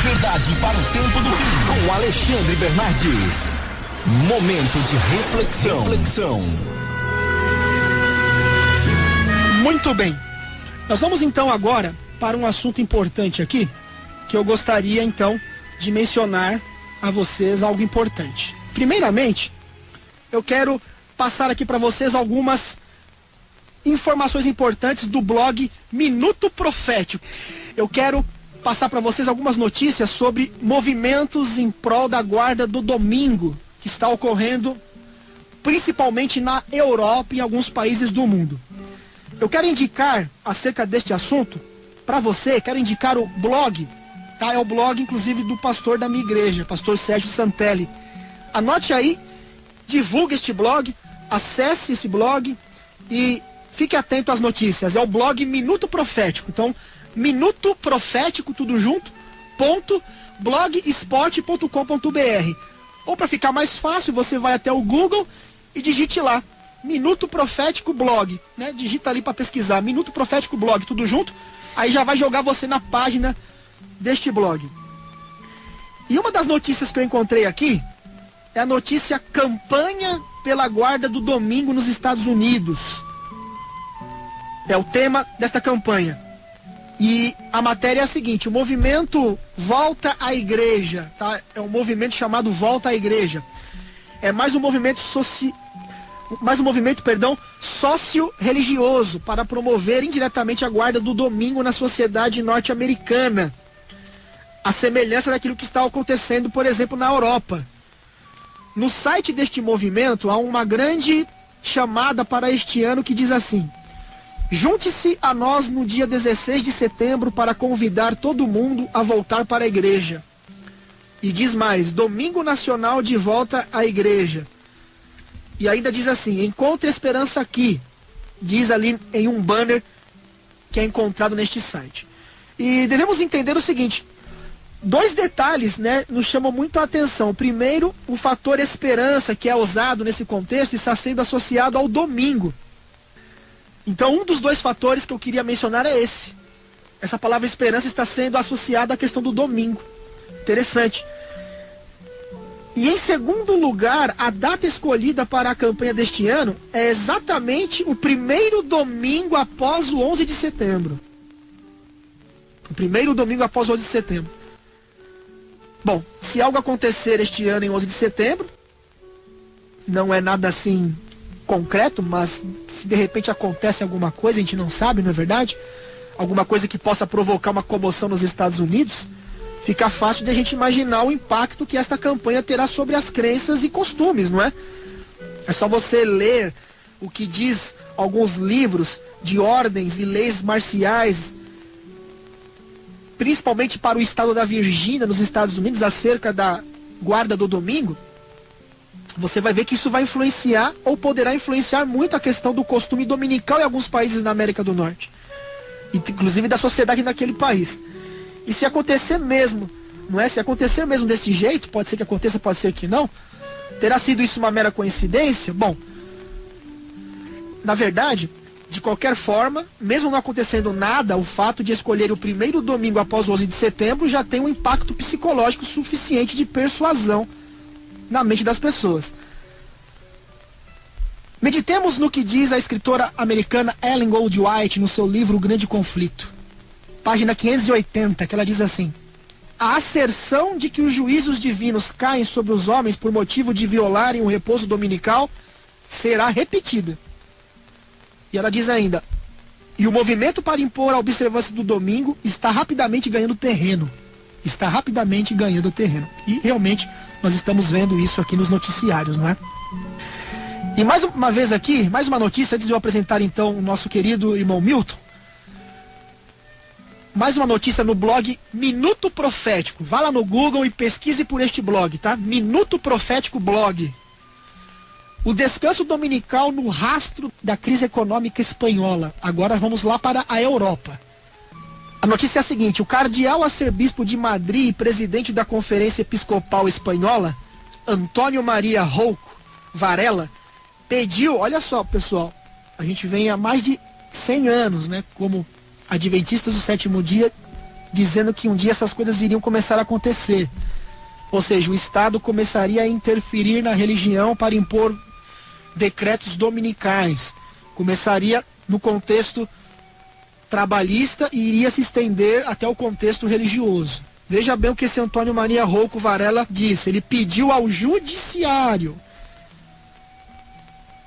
verdade para o tempo do fim, com Alexandre Bernardes. Momento de reflexão. Muito bem. Nós vamos então agora para um assunto importante aqui, que eu gostaria então de mencionar a vocês algo importante. Primeiramente, eu quero passar aqui para vocês algumas informações importantes do blog Minuto Profético. Eu quero passar para vocês algumas notícias sobre movimentos em prol da guarda do domingo, que está ocorrendo principalmente na Europa e em alguns países do mundo. Eu quero indicar acerca deste assunto para você, quero indicar o blog, tá? É o blog inclusive do pastor da minha igreja, pastor Sérgio Santelli. Anote aí, divulgue este blog, acesse esse blog e fique atento às notícias. É o blog Minuto Profético. Então, Minuto Profético, tudo junto, .blogspot.com.br. Ou para ficar mais fácil, você vai até o Google e digite lá, Minuto Profético Blog, né? Digita ali para pesquisar, Minuto Profético Blog, tudo junto, aí já vai jogar você na página deste blog. E uma das notícias que eu encontrei aqui é a notícia Campanha pela Guarda do Domingo nos Estados Unidos. É o tema desta campanha. E a matéria é a seguinte: o movimento Volta à Igreja, tá? É um movimento chamado Volta à Igreja. É mais um movimento sócio-religioso para promover indiretamente a guarda do domingo na sociedade norte-americana. A semelhança daquilo que está acontecendo, por exemplo, na Europa. No site deste movimento há uma grande chamada para este ano que diz assim: junte-se a nós no dia 16 de setembro para convidar todo mundo a voltar para a igreja. E diz mais, Domingo Nacional de Volta à Igreja. E ainda diz assim, encontre esperança aqui. Diz ali em um banner que é encontrado neste site. E devemos entender o seguinte, dois detalhes, né, nos chamam muito a atenção. Primeiro, o fator esperança que é usado nesse contexto está sendo associado ao domingo. Então, um dos dois fatores que eu queria mencionar é esse. Essa palavra esperança está sendo associada à questão do domingo. Interessante. E em segundo lugar, a data escolhida para a campanha deste ano é exatamente o primeiro domingo após o 11 de setembro. O primeiro domingo após o 11 de setembro. Bom, se algo acontecer este ano em 11 de setembro, não é nada assim concreto, mas se de repente acontece alguma coisa, a gente não sabe, não é verdade? Alguma coisa que possa provocar uma comoção nos Estados Unidos, fica fácil de a gente imaginar o impacto que esta campanha terá sobre as crenças e costumes, não é? É só você ler o que diz alguns livros de ordens e leis marciais, principalmente para o estado da Virgínia, nos Estados Unidos, acerca da guarda do domingo. Você vai ver que isso vai influenciar ou poderá influenciar muito a questão do costume dominical em alguns países da América do Norte, inclusive da sociedade naquele país. E se acontecer mesmo, não é? Se acontecer mesmo desse jeito, pode ser que aconteça, pode ser que não, terá sido isso uma mera coincidência? Bom, na verdade, de qualquer forma, mesmo não acontecendo nada, o fato de escolher o primeiro domingo após o 11 de setembro já tem um impacto psicológico suficiente de persuasão na mente das pessoas. Meditemos no que diz a escritora americana Ellen Goldwhite no seu livro O Grande Conflito. Página 580, que ela diz assim: a asserção de que os juízos divinos caem sobre os homens por motivo de violarem o repouso dominical será repetida. E ela diz ainda: e o movimento para impor a observância do domingo está rapidamente ganhando terreno. Está rapidamente ganhando terreno. E realmente nós estamos vendo isso aqui nos noticiários, não é? E mais uma vez aqui, mais uma notícia, antes de eu apresentar então o nosso querido irmão Milton. Mais uma notícia no blog Minuto Profético. Vá lá no Google e pesquise por este blog, tá? Minuto Profético Blog. O descanso dominical no rastro da crise econômica espanhola. Agora vamos lá para a Europa. A notícia é a seguinte: o cardeal arcebispo de Madrid e presidente da Conferência Episcopal Espanhola, Antônio Maria Rouco Varela, pediu, olha só pessoal, a gente vem há mais de 100 anos, né, como adventistas do sétimo dia, dizendo que um dia essas coisas iriam começar a acontecer. Ou seja, o Estado começaria a interferir na religião para impor decretos dominicais. Começaria no contexto trabalhista e iria se estender até o contexto religioso. Veja bem o que esse Antônio Maria Rouco Varela disse. Ele pediu ao judiciário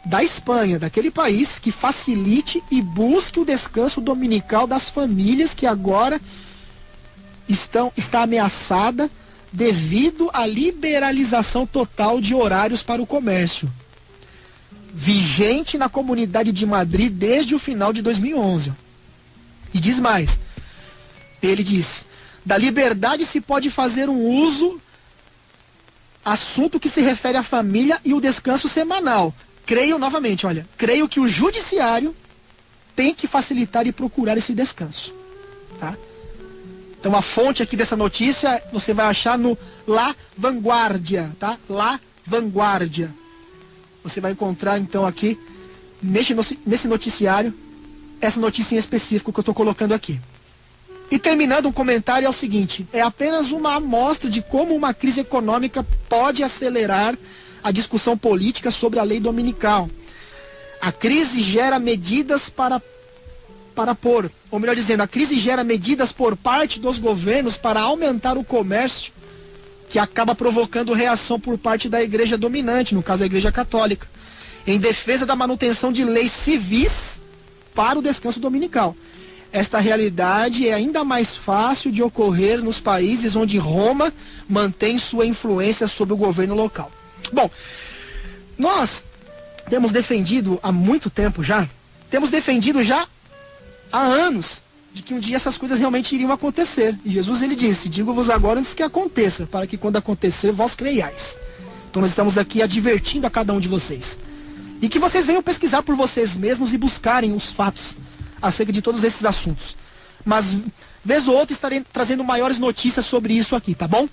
da Espanha, daquele país, que facilite e busque o descanso dominical das famílias que agora está ameaçada devido à liberalização total de horários para o comércio, vigente na Comunidade de Madrid desde o final de 2011. E diz mais, ele diz: da liberdade se pode fazer um uso, assunto que se refere à família e o descanso semanal. Creio novamente, olha, creio que o judiciário tem que facilitar e procurar esse descanso, tá? Então a fonte aqui dessa notícia você vai achar no La Vanguardia, tá? La Vanguardia. Você vai encontrar então aqui, nesse noticiário, essa notícia em específico que eu estou colocando aqui. E terminando, um comentário é o seguinte: é apenas uma amostra de como uma crise econômica pode acelerar a discussão política sobre a lei dominical. A crise gera medidas a crise gera medidas por parte dos governos para aumentar o comércio, que acaba provocando reação por parte da igreja dominante, no caso a igreja católica, em defesa da manutenção de leis civis para o descanso dominical. Esta realidade é ainda mais fácil de ocorrer nos países onde Roma mantém sua influência sobre o governo local. Bom, nós temos defendido há muito tempo já, há anos, de que um dia essas coisas realmente iriam acontecer. E Jesus, ele disse: digo-vos agora antes que aconteça, para que quando acontecer vós creiais. Então nós estamos aqui advertindo a cada um de vocês. E que vocês venham pesquisar por vocês mesmos e buscarem os fatos acerca de todos esses assuntos. Mas, vez ou outra, estarei trazendo maiores notícias sobre isso aqui, tá bom?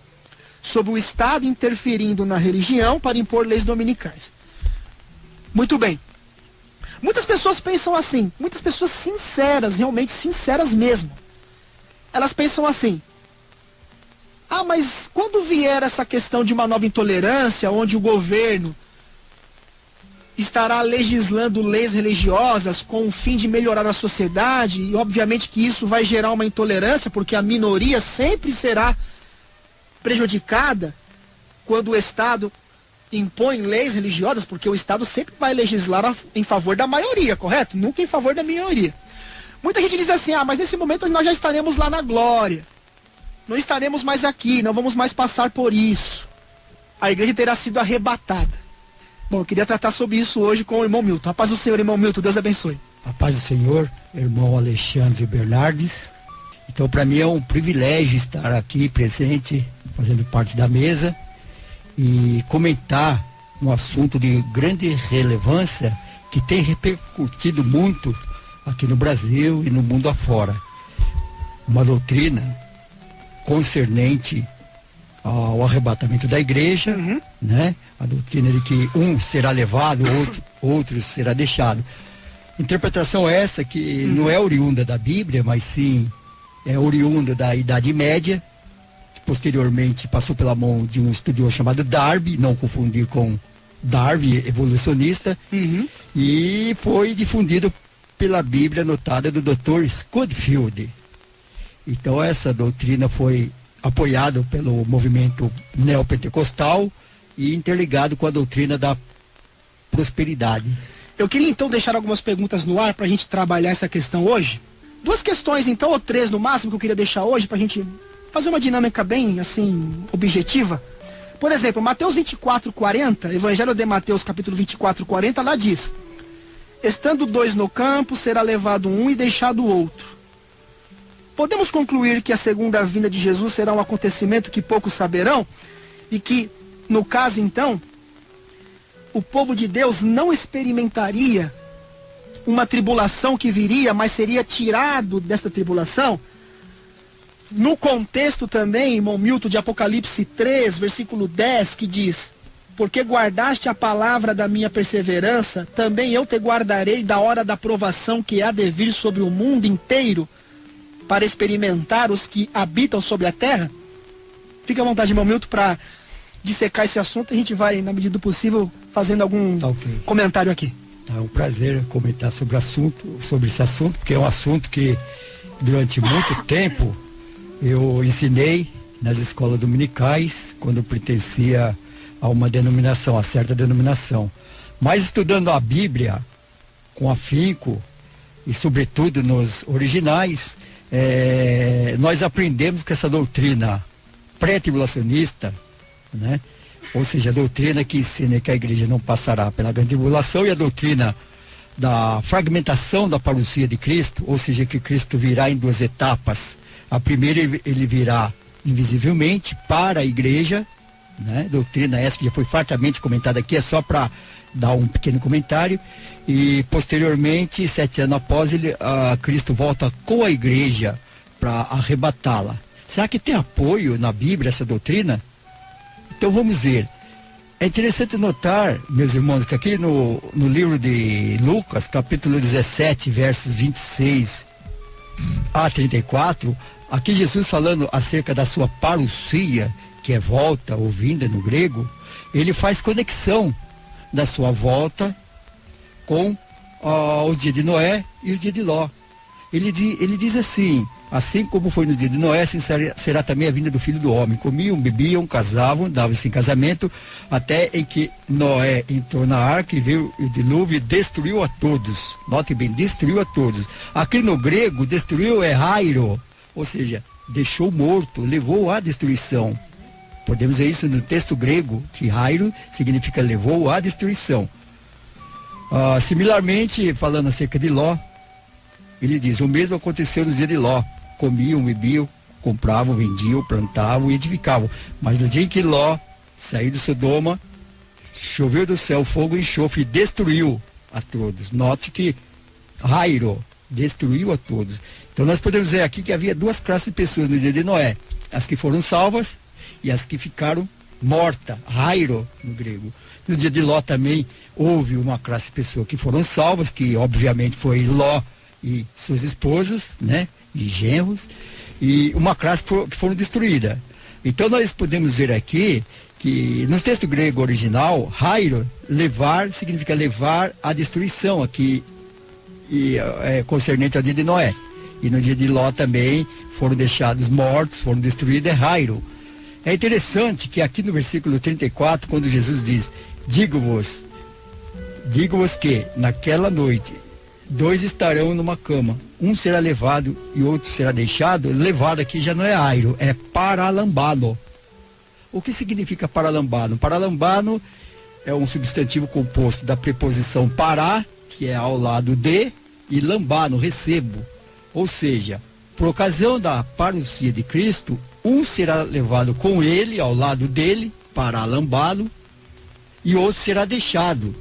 Sobre o Estado interferindo na religião para impor leis dominicais. Muito bem. Muitas pessoas pensam assim, muitas pessoas sinceras, realmente sinceras mesmo. Elas pensam assim: ah, mas quando vier essa questão de uma nova intolerância, onde o governo estará legislando leis religiosas com o fim de melhorar a sociedade, e obviamente que isso vai gerar uma intolerância, porque a minoria sempre será prejudicada quando o Estado impõe leis religiosas, porque o Estado sempre vai legislar em favor da maioria, correto? Nunca em favor da minoria. Muita gente diz assim: ah, mas nesse momento nós já estaremos lá na glória, não estaremos mais aqui, não vamos mais passar por isso, a igreja terá sido arrebatada. Bom, eu queria tratar sobre isso hoje com o irmão Milton. A paz do Senhor, irmão Milton, Deus abençoe. A paz do Senhor, irmão Alexandre Bernardes. Então, para mim é um privilégio estar aqui presente, fazendo parte da mesa e comentar um assunto de grande relevância que tem repercutido muito aqui no Brasil e no mundo afora. Uma doutrina concernente ao arrebatamento da igreja, né? A doutrina de que um será levado, outro será deixado. Interpretação essa que não é oriunda da Bíblia, mas sim é oriunda da Idade Média, que posteriormente passou pela mão de um estudioso chamado Darby, não confundir com Darwin, evolucionista, e foi difundido pela Bíblia anotada do Dr. Scofield. Então essa doutrina foi apoiada pelo movimento neopentecostal e interligado com a doutrina da prosperidade. Eu queria então deixar algumas perguntas no ar para a gente trabalhar essa questão hoje. 2 questões então, ou 3 no máximo, que eu queria deixar hoje para a gente fazer uma dinâmica bem assim, objetiva. Por exemplo, Mateus 24:40, Evangelho de Mateus capítulo 24:40, lá diz: estando 2 no campo, será levado um e deixado o outro. Podemos concluir que a segunda vinda de Jesus será um acontecimento que poucos saberão e que, no caso então, o povo de Deus não experimentaria uma tribulação que viria, mas seria tirado desta tribulação? No contexto também, irmão Milton, de Apocalipse 3, versículo 10, que diz: porque guardaste a palavra da minha perseverança, também eu te guardarei da hora da provação que há de vir sobre o mundo inteiro, para experimentar os que habitam sobre a terra? Fica à vontade, irmão Milton, para dissecar esse assunto. A gente vai, na medida do possível, fazendo algum comentário aqui. É um prazer comentar sobre esse assunto, porque é um assunto que durante muito tempo eu ensinei nas escolas dominicais, quando eu pertencia a uma denominação, a certa denominação. Mas estudando a Bíblia com afinco e sobretudo nos originais, nós aprendemos que essa doutrina pré-tribulacionista, né? Ou seja, a doutrina que ensina que a igreja não passará pela grande tribulação, e a doutrina da fragmentação da parousia de Cristo, ou seja, que Cristo virá em duas etapas. A primeira, ele virá invisivelmente para a igreja, né? Doutrina essa que já foi fartamente comentada aqui, é só para dar um pequeno comentário. E posteriormente, 7 anos após, Cristo volta com a igreja para arrebatá-la. Será que tem apoio na Bíblia essa doutrina? Então vamos ver. É interessante notar, meus irmãos, que aqui no livro de Lucas, capítulo 17, versos 26 a 34, aqui Jesus falando acerca da sua parousia, que é volta ou vinda no grego, ele faz conexão da sua volta com os dias de Noé e os dias de Ló. Ele diz assim: assim como foi no dia de Noé, assim será também a vinda do Filho do Homem. Comiam, bebiam, casavam, davam-se em casamento, até em que Noé entrou na arca e veio o dilúvio e destruiu a todos. Note bem, destruiu a todos. Aqui no grego, destruiu é hairo, ou seja, deixou morto, levou à destruição. Podemos ver isso no texto grego, que hairo significa levou à destruição. Similarmente, falando acerca de Ló, ele diz: o mesmo aconteceu nos dias de Ló. Comiam, bebiam, compravam, vendiam, plantavam e edificavam. Mas no dia em que Ló saiu de Sodoma, choveu do céu fogo e enxofre e destruiu a todos. Note que hairo, destruiu a todos. Então nós podemos ver aqui que havia duas classes de pessoas no dia de Noé: as que foram salvas e as que ficaram mortas, hairo no grego. No dia de Ló também houve uma classe de pessoas que foram salvas, que obviamente foi Ló e suas esposas, né, e genros, e uma classe que foram destruídas. Então nós podemos ver aqui que no texto grego original, hairo, levar, significa levar à destruição, aqui concernente ao dia de Noé. E no dia de Ló também foram deixados mortos, foram destruídos, é hairo. É interessante que aqui no versículo 34, quando Jesus diz: digo-vos que naquela noite 2 estarão numa cama, um será levado e outro será deixado. Levado aqui já não é hairo, é paralambano. O que significa paralambano? Paralambano é um substantivo composto da preposição para, que é ao lado de, e lambano, recebo. Ou seja, por ocasião da parousia de Cristo, um será levado com ele, ao lado dele, paralambano, e outro será deixado,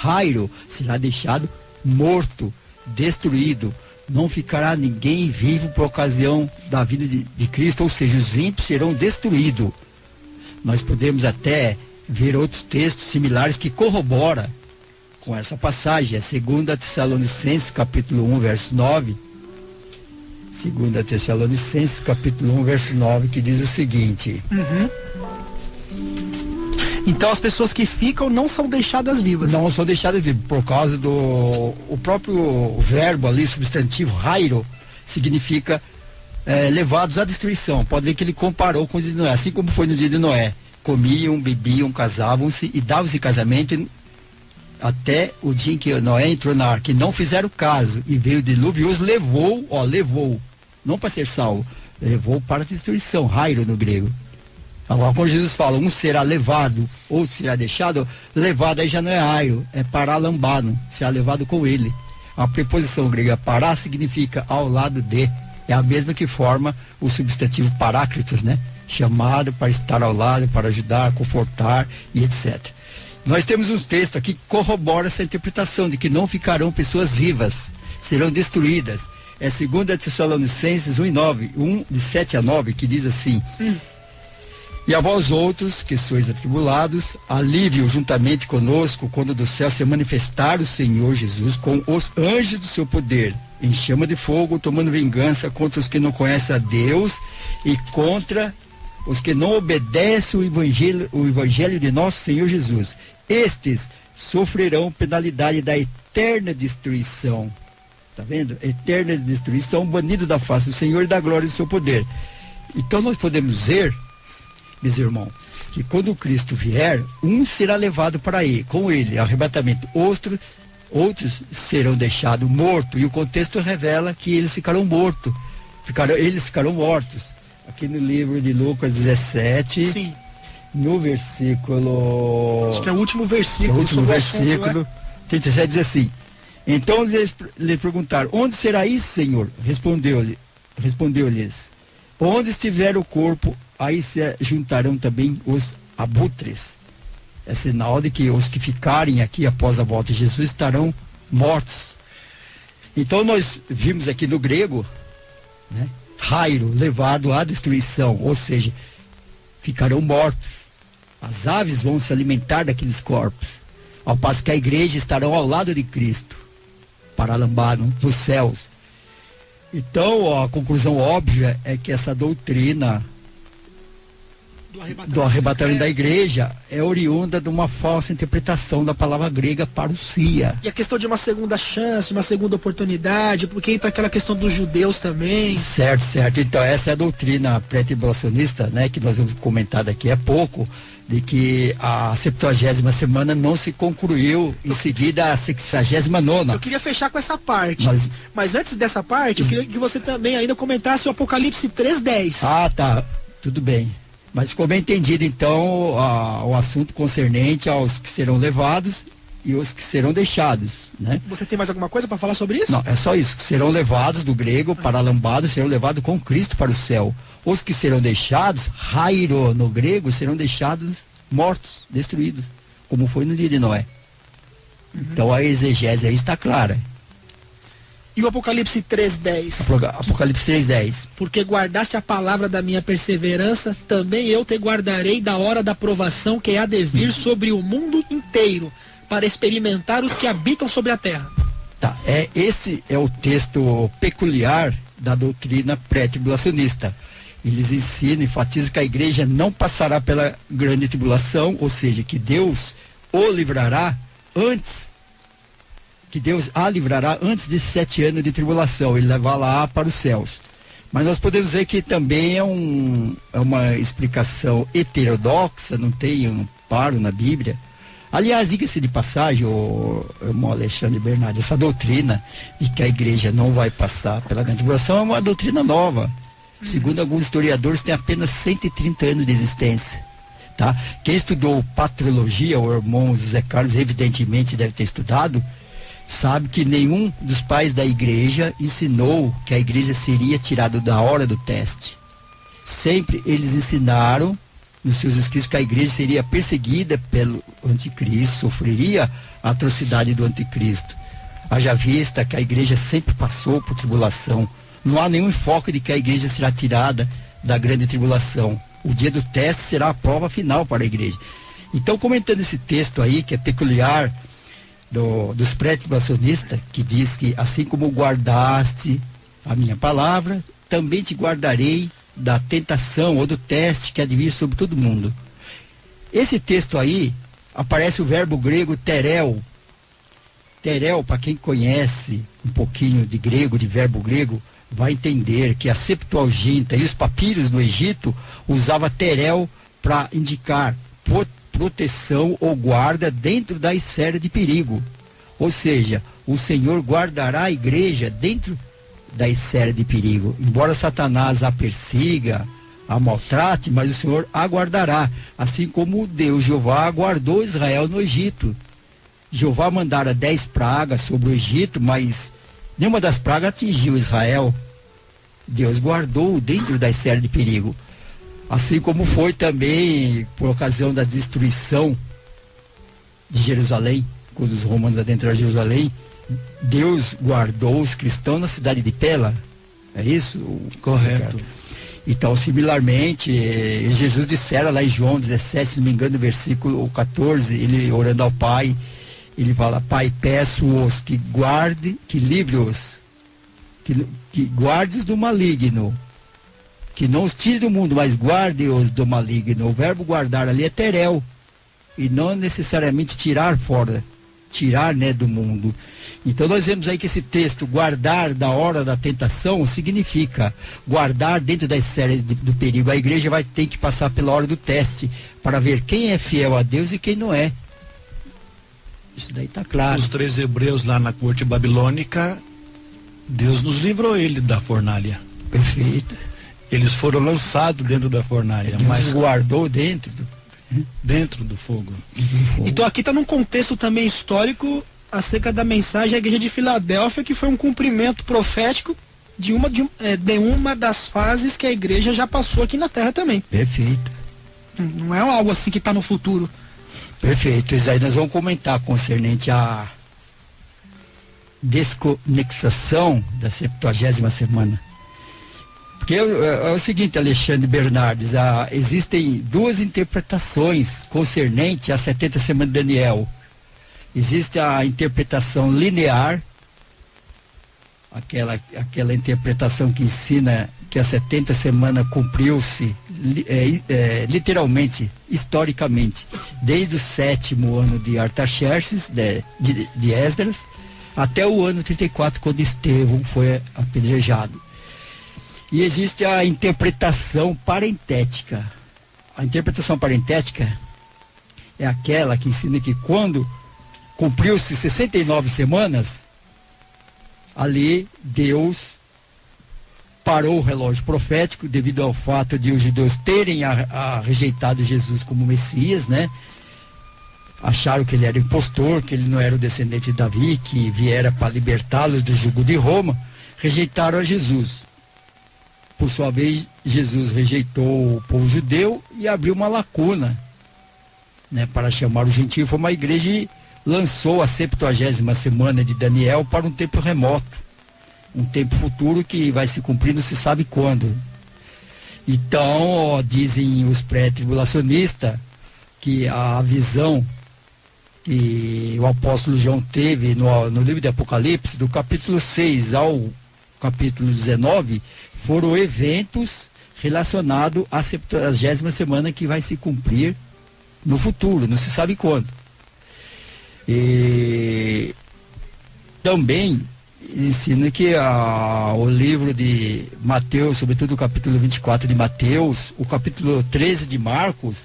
hairo, será deixado morto, destruído. Não ficará ninguém vivo por ocasião da vida de Cristo, ou seja, os ímpios serão destruídos. Nós podemos até ver outros textos similares que corroboram com essa passagem. É 2 Tessalonicenses capítulo 1, verso 9. 2 Tessalonicenses capítulo 1, verso 9, que diz o seguinte: Então as pessoas que ficam não são deixadas vivas. Não são deixadas vivas, por causa do o próprio verbo ali, substantivo, hairo, significa levados à destruição. Pode ver que ele comparou com os dias de Noé, assim como foi no dia de Noé. Comiam, bebiam, casavam-se e davam-se casamento até o dia em que Noé entrou na arca, e não fizeram caso, e veio o dilúvio e os levou, não para ser salvo, levou para a destruição, hairo no grego. Agora, quando Jesus fala, um será levado, ou será deixado, levado aí já não é hairo, é paralambano, será levado com ele. A preposição grega pará significa ao lado de, é a mesma que forma o substantivo paráclitos, né? Chamado para estar ao lado, para ajudar, confortar e etc. Nós temos um texto aqui que corrobora essa interpretação de que não ficarão pessoas vivas, serão destruídas. É 2 Tessalonicenses 1, de 7 a 9, que diz assim: E a vós outros, que sois atribulados, alívio juntamente conosco, quando do céu se manifestar o Senhor Jesus com os anjos do seu poder, em chama de fogo, tomando vingança contra os que não conhecem a Deus e contra os que não obedecem o evangelho de nosso Senhor Jesus. Estes sofrerão penalidade da eterna destruição. Tá vendo? Eterna destruição, banido da face do Senhor e da glória do seu poder. Então nós podemos ver, meus irmãos, que quando Cristo vier, um será levado para ele, com ele, arrebatamento. Outros serão deixados mortos. E o contexto revela que eles ficarão mortos. Eles ficarão mortos. Aqui no livro de Lucas 17, Sim. no versículo... Acho que é o último versículo. O último sobre o versículo, assunto, 37 diz assim: então lhe perguntaram, onde será isso, Senhor? Respondeu-lhes, onde estiver o corpo, aí se juntarão também os abutres. É sinal de que os que ficarem aqui após a volta de Jesus estarão mortos. Então nós vimos aqui no grego, né, rairo, levado à destruição, ou seja, ficarão mortos. As aves vão se alimentar daqueles corpos, ao passo que a igreja estarão ao lado de Cristo, para lambar nos céus. Então a conclusão óbvia é que essa doutrina do arrebatamento da igreja é oriunda de uma falsa interpretação da palavra grega parousia. E a questão de uma segunda chance, uma segunda oportunidade, porque entra aquela questão dos judeus também. Certo. Então essa é a doutrina pré-tribulacionista, né, que nós vamos comentar daqui a pouco, de que a 70ª semana não se concluiu, em seguida a 69ª. Eu queria fechar com essa parte. Mas antes dessa parte, eu queria que você também ainda comentasse o Apocalipse 3:10. Ah, tá. Tudo bem. Mas ficou bem entendido, então, o assunto concernente aos que serão levados e os que serão deixados, né? Você tem mais alguma coisa para falar sobre isso? Não, é só isso. Que serão levados do grego para lambados, serão levados com Cristo para o céu. Os que serão deixados, rairo no grego, serão deixados mortos, destruídos, como foi no dia de Noé. Então a exegese aí está clara. E o Apocalipse 3:10? Apocalipse 3:10. Porque guardaste a palavra da minha perseverança, também eu te guardarei da hora da provação que há de vir sobre o mundo inteiro, para experimentar os que habitam sobre a terra. Tá, esse é o texto peculiar da doutrina pré-tribulacionista. Eles ensinam, enfatizam que a igreja não passará pela grande tribulação, ou seja, que Deus o livrará antes, que Deus a livrará antes de 7 anos de tribulação, ele levará lá para os céus. Mas nós podemos ver que também é uma explicação heterodoxa, não tem amparo na Bíblia. Aliás, diga-se de passagem, o irmão Alexandre Bernardes, essa doutrina de que a igreja não vai passar pela grande tribulação é uma doutrina nova. Segundo alguns historiadores, tem apenas 130 anos de existência. Tá? Quem estudou patrologia, o irmão José Carlos, evidentemente deve ter estudado, sabe que nenhum dos pais da igreja ensinou que a igreja seria tirada da hora do teste. Sempre eles ensinaram nos seus escritos que a igreja seria perseguida pelo anticristo, sofreria a atrocidade do anticristo. Haja vista que a igreja sempre passou por tribulação. Não há nenhum enfoque de que a igreja será tirada da grande tribulação. O dia do teste será a prova final para a igreja. Então, comentando esse texto aí, que é peculiar dos pré-tribulacionistas, que diz que assim como guardaste a minha palavra, também te guardarei da tentação ou do teste que há de vir sobre todo mundo. Esse texto aí, aparece o verbo grego terel. Terel, para quem conhece um pouquinho de grego, de verbo grego, vai entender que a Septuaginta e os papiros do Egito usava terel para indicar proteção ou guarda dentro da esfera de perigo. Ou seja, o Senhor guardará a igreja dentro da esfera de perigo. Embora Satanás a persiga, a maltrate, mas o Senhor a guardará. Assim como Deus, Jeová, guardou Israel no Egito. Jeová mandara 10 pragas sobre o Egito, mas nenhuma das pragas atingiu Israel. Deus guardou dentro da esfera de perigo. Assim como foi também por ocasião da destruição de Jerusalém, quando os romanos adentraram Jerusalém, Deus guardou os cristãos na cidade de Pela. É isso? Correto. Então, similarmente, Jesus dissera lá em João 17, se não me engano, no versículo 14, ele orando ao Pai, ele fala: Pai, peço-os que guarde, que livre-os que guarde-os do maligno, que não os tire do mundo, mas guarde-os do maligno. O verbo guardar ali é terel, e não necessariamente tirar fora, tirar, né, do mundo. Então nós vemos aí que esse texto, guardar da hora da tentação, significa guardar dentro das séries do perigo. A igreja vai ter que passar pela hora do teste, para ver quem é fiel a Deus e quem não é. Isso daí está claro. Os 3 hebreus lá na corte babilônica, Deus nos livrou ele da fornalha. Perfeito. Eles foram lançados dentro da fornalha, Deus mas guardou dentro do fogo. Então aqui está num contexto também histórico acerca da mensagem da igreja de Filadélfia, que foi um cumprimento profético de uma das fases que a igreja já passou aqui na Terra também. Perfeito. Não é algo assim que está no futuro. Perfeito. Isso aí nós vamos comentar concernente à desconexação da 70ª semana. Porque é o seguinte, Alexandre Bernardes, existem 2 interpretações concernente à 70 semana de Daniel. Existe a interpretação linear, aquela interpretação que ensina que a 70 semana cumpriu-se literalmente, historicamente, desde o 7º ano de Artaxerxes, de Esdras, até o ano 34, quando Estevão foi apedrejado. E existe a interpretação parentética. A interpretação parentética é aquela que ensina que quando cumpriu-se 69 semanas, ali Deus parou o relógio profético devido ao fato de os judeus terem rejeitado Jesus como Messias, né? Acharam que ele era impostor, que ele não era o descendente de Davi, que viera para libertá-los do jugo de Roma. Rejeitaram a Jesus. Por sua vez, Jesus rejeitou o povo judeu e abriu uma lacuna, né, para chamar o gentio. Foi uma igreja e lançou a 70ª semana de Daniel para um tempo remoto, um tempo futuro que vai se cumprir não se sabe quando. Então, dizem os pré-tribulacionistas que a visão que o apóstolo João teve no livro de Apocalipse, do capítulo 6 ao capítulo 19, foram eventos relacionados à 70ª semana que vai se cumprir no futuro, não se sabe quando. E também ensina que o livro de Mateus, sobretudo o capítulo 24 de Mateus, o capítulo 13 de Marcos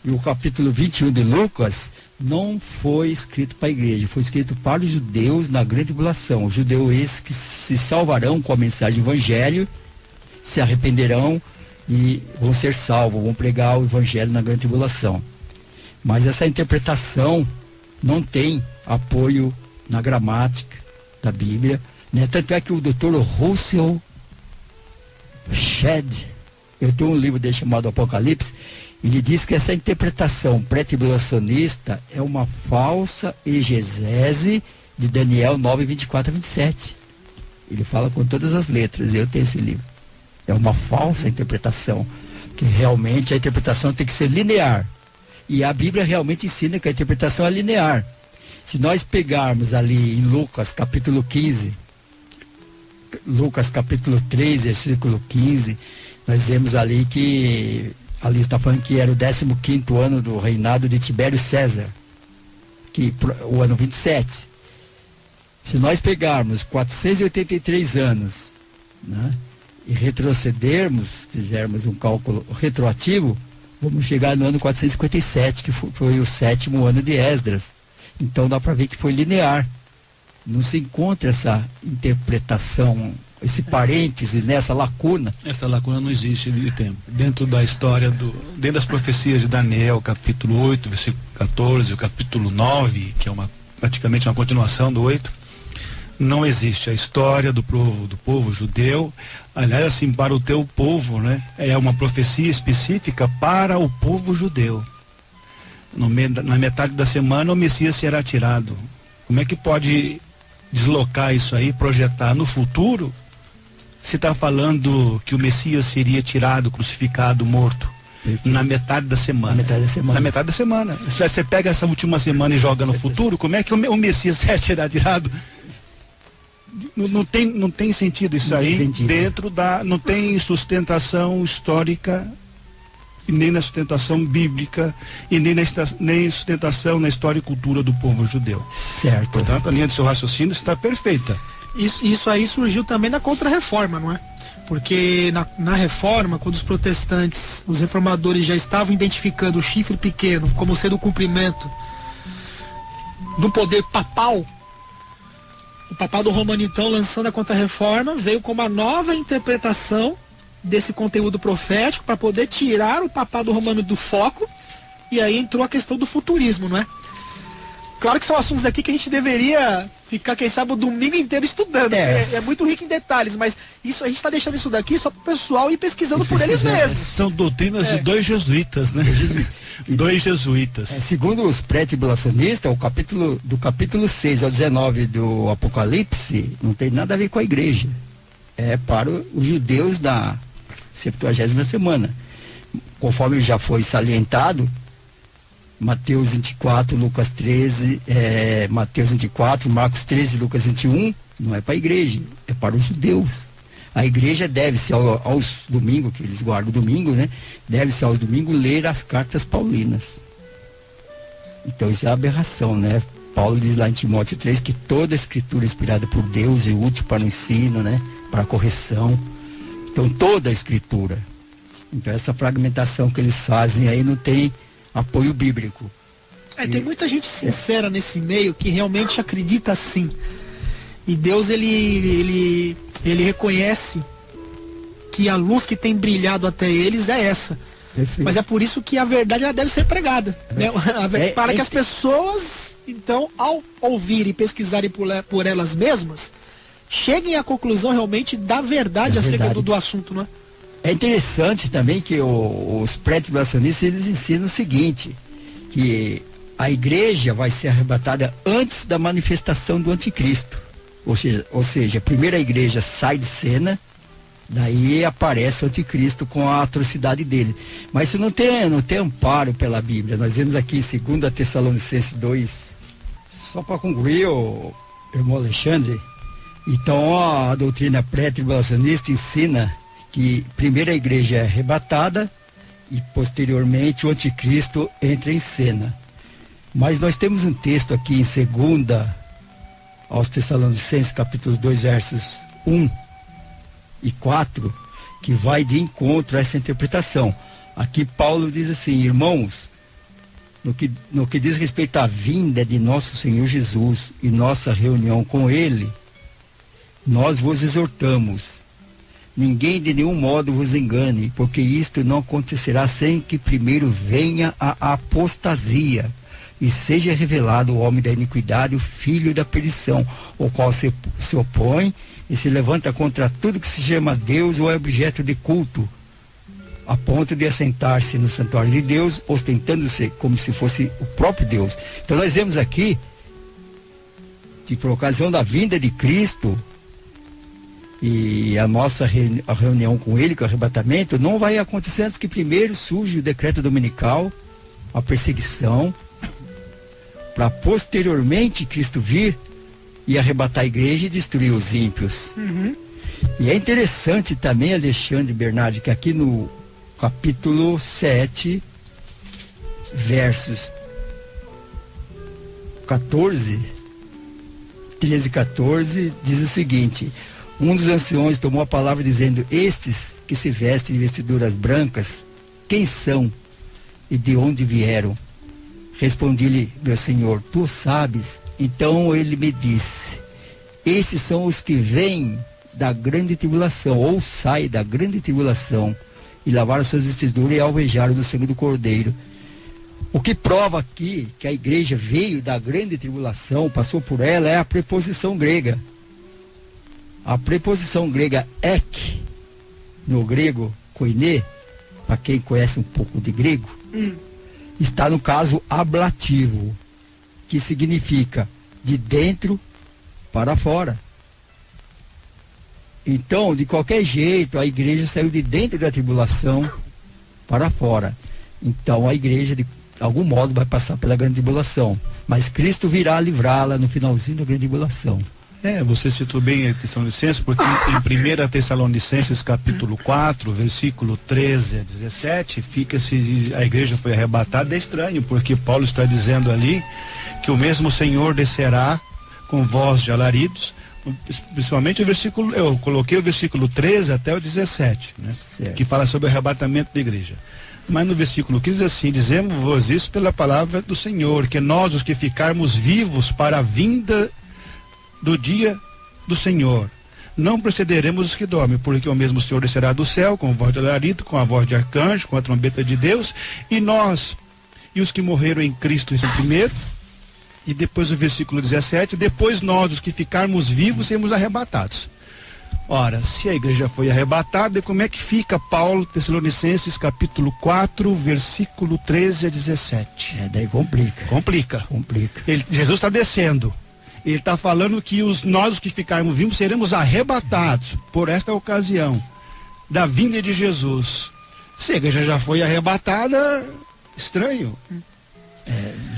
e o capítulo 21 de Lucas, não foi escrito para a igreja, foi escrito para os judeus na grande tribulação. Os judeus esses que se salvarão com a mensagem do evangelho, se arrependerão e vão ser salvos, vão pregar o evangelho na grande tribulação. Mas essa interpretação não tem apoio na gramática da Bíblia, né? Tanto é que o Dr. Russell Shedd, eu tenho um livro dele chamado Apocalipse, ele diz que essa interpretação pré-tribulacionista é uma falsa exegese de Daniel 9, 24 a 27. Ele fala com todas as letras, eu tenho esse livro. É uma falsa interpretação, que realmente a interpretação tem que ser linear. E a Bíblia realmente ensina que a interpretação é linear. Se nós pegarmos ali em Lucas capítulo 15, Lucas capítulo 3, versículo 15, nós vemos ali que ali está falando que era o 15º ano do reinado de Tibério César, que o ano 27. Se nós pegarmos 483 anos, né, e retrocedermos, fizermos um cálculo retroativo, vamos chegar no ano 457, que foi o 7º ano de Esdras. Então dá para ver que foi linear. Não se encontra essa interpretação, esse parêntese, nessa lacuna. Essa lacuna não existe de tempo. Dentro da história, dentro das profecias de Daniel, capítulo 8, versículo 14, o capítulo 9, que é praticamente uma continuação do 8, não existe a história do povo judeu. Aliás, assim, para o teu povo, né? É uma profecia específica para o povo judeu. Na metade da semana o Messias será tirado. Como é que pode deslocar isso aí, projetar no futuro, se está falando que o Messias seria tirado, crucificado, morto? Perfeito. Na metade da semana. Na metade da semana. Na metade da semana. Se você pega essa última semana e joga no futuro, como é que o Messias será tirado? Não tem sentido isso Não tem aí sentido. dentro da. Não tem sustentação histórica, e nem na sustentação bíblica, e nem sustentação na história e cultura do povo judeu. Certo. Portanto, a linha do seu raciocínio está perfeita. Isso aí surgiu também na Contra-Reforma, não é? Porque na Reforma, quando os protestantes, os reformadores já estavam identificando o chifre pequeno como sendo o cumprimento do poder papal, o papado romano, então, lançando a Contra-Reforma, veio com uma nova interpretação desse conteúdo profético para poder tirar o papado romano do foco, e aí entrou a questão do futurismo, não é? Claro que são assuntos aqui que a gente deveria ficar, quem sabe, o domingo inteiro estudando. É muito rico em detalhes, mas isso a gente está deixando isso daqui só para o pessoal ir pesquisando por eles mesmos. São doutrinas de dois jesuítas, né? Dois jesuítas. Segundo os pré-tribulacionistas, do capítulo 6 ao 19 do Apocalipse não tem nada a ver com a igreja. É para os judeus da 70ª semana. Conforme já foi salientado, Mateus 24, Lucas 13, Mateus 24, Marcos 13, Lucas 21, não é para a igreja, é para os judeus. A igreja deve-se aos domingos, que eles guardam o domingo, né? Deve-se aos domingos ler as cartas paulinas. Então isso é aberração, né? Paulo diz lá em Timóteo 3 que toda a escritura é inspirada por Deus e útil para o ensino, né? Para a correção. Então toda a escritura. Então essa fragmentação que eles fazem aí não tem apoio bíblico. Tem muita gente sincera nesse meio que realmente acredita assim. E Deus, ele reconhece que a luz que tem brilhado até eles é essa. Perfeito. Mas é por isso que a verdade ela deve ser pregada. Né? Para que as pessoas, então, ao ouvir e pesquisarem por elas mesmas, cheguem à conclusão realmente da verdade acerca do assunto, não é? É interessante também que os pré-tribulacionistas eles ensinam o seguinte, que a igreja vai ser arrebatada antes da manifestação do anticristo. Ou seja, primeiro a igreja sai de cena, daí aparece o anticristo com a atrocidade dele. Mas isso não tem amparo pela Bíblia. Nós vemos aqui em 2 Tessalonicenses 2, só para concluir, o irmão Alexandre, então a doutrina pré-tribulacionista ensina que primeiro a igreja é arrebatada e posteriormente o anticristo entra em cena. Mas nós temos um texto aqui em 2 aos Tessalonicenses, capítulo 2, versos 1 e 4, que vai de encontro a essa interpretação. Aqui Paulo diz assim: irmãos, no que diz respeito à vinda de nosso Senhor Jesus e nossa reunião com Ele, nós vos exortamos: ninguém de nenhum modo vos engane, porque isto não acontecerá sem que primeiro venha a apostasia e seja revelado o homem da iniquidade, o filho da perdição, o qual se opõe e se levanta contra tudo que se chama Deus ou é objeto de culto, a ponto de assentar-se no santuário de Deus, ostentando-se como se fosse o próprio Deus. Então nós vemos aqui que por ocasião da vinda de Cristo e a nossa reunião com Ele, com o arrebatamento, não vai acontecer antes que primeiro surge o decreto dominical, a perseguição, para posteriormente Cristo vir e arrebatar a igreja e destruir os ímpios. E é interessante também, Alexandre Bernardi, que aqui no capítulo 7, versos 13 e 14, diz o seguinte: um dos anciões tomou a palavra dizendo: estes que se vestem de vestiduras brancas, quem são e de onde vieram? Respondi-lhe: meu senhor, tu sabes. Então ele me disse: esses são os que vêm da grande tribulação, ou saem da grande tribulação, e lavaram suas vestiduras e alvejaram no sangue do Cordeiro. O que prova aqui que a igreja veio da grande tribulação, passou por ela, é a preposição grega. A preposição grega ek, no grego koine, para quem conhece um pouco de grego, está no caso ablativo, que significa de dentro para fora. Então, de qualquer jeito, a igreja saiu de dentro da tribulação para fora. Então, a igreja, de algum modo, vai passar pela grande tribulação. Mas Cristo virá livrá-la no finalzinho da grande tribulação. Você citou bem a Tessalonicenses, porque em 1 Tessalonicenses capítulo 4, versículo 13 a 17, fica-se, a igreja foi arrebatada. É estranho, porque Paulo está dizendo ali que o mesmo Senhor descerá com voz de alaridos, principalmente o versículo, eu coloquei o versículo 13 até o 17, né? Que fala sobre o arrebatamento da igreja. Mas no versículo 15 assim, dizemos-vos isso pela palavra do Senhor, que nós os que ficarmos vivos para a vinda do dia do Senhor, não precederemos os que dormem, porque o mesmo Senhor descerá do céu com voz de alarido, com a voz de arcanjo, com a trombeta de Deus, e nós, e os que morreram em Cristo, esse primeiro. E depois o versículo 17, depois nós, os que ficarmos vivos, seremos arrebatados. Ora, se a igreja foi arrebatada, como é que fica Paulo, Tessalonicenses, capítulo 4, versículo 13 a 17? Daí complica. Complica. Complica. Jesus está descendo. Ele está falando que nós, os que ficarmos vivos, seremos arrebatados por esta ocasião da vinda de Jesus. Se a igreja já foi arrebatada, estranho.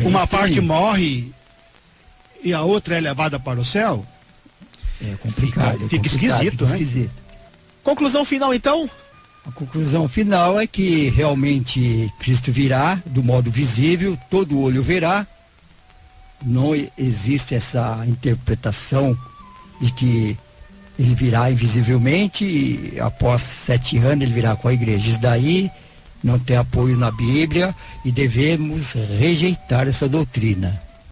Uma parte morre e a outra é levada para o céu. É complicado. Fica esquisito, né? Esquisito. Conclusão final, então? A conclusão final é que realmente Cristo virá do modo visível, todo olho verá. Não existe essa interpretação de que ele virá invisivelmente e após 7 anos ele virá com a igreja. Isso daí não tem apoio na Bíblia e devemos rejeitar essa doutrina.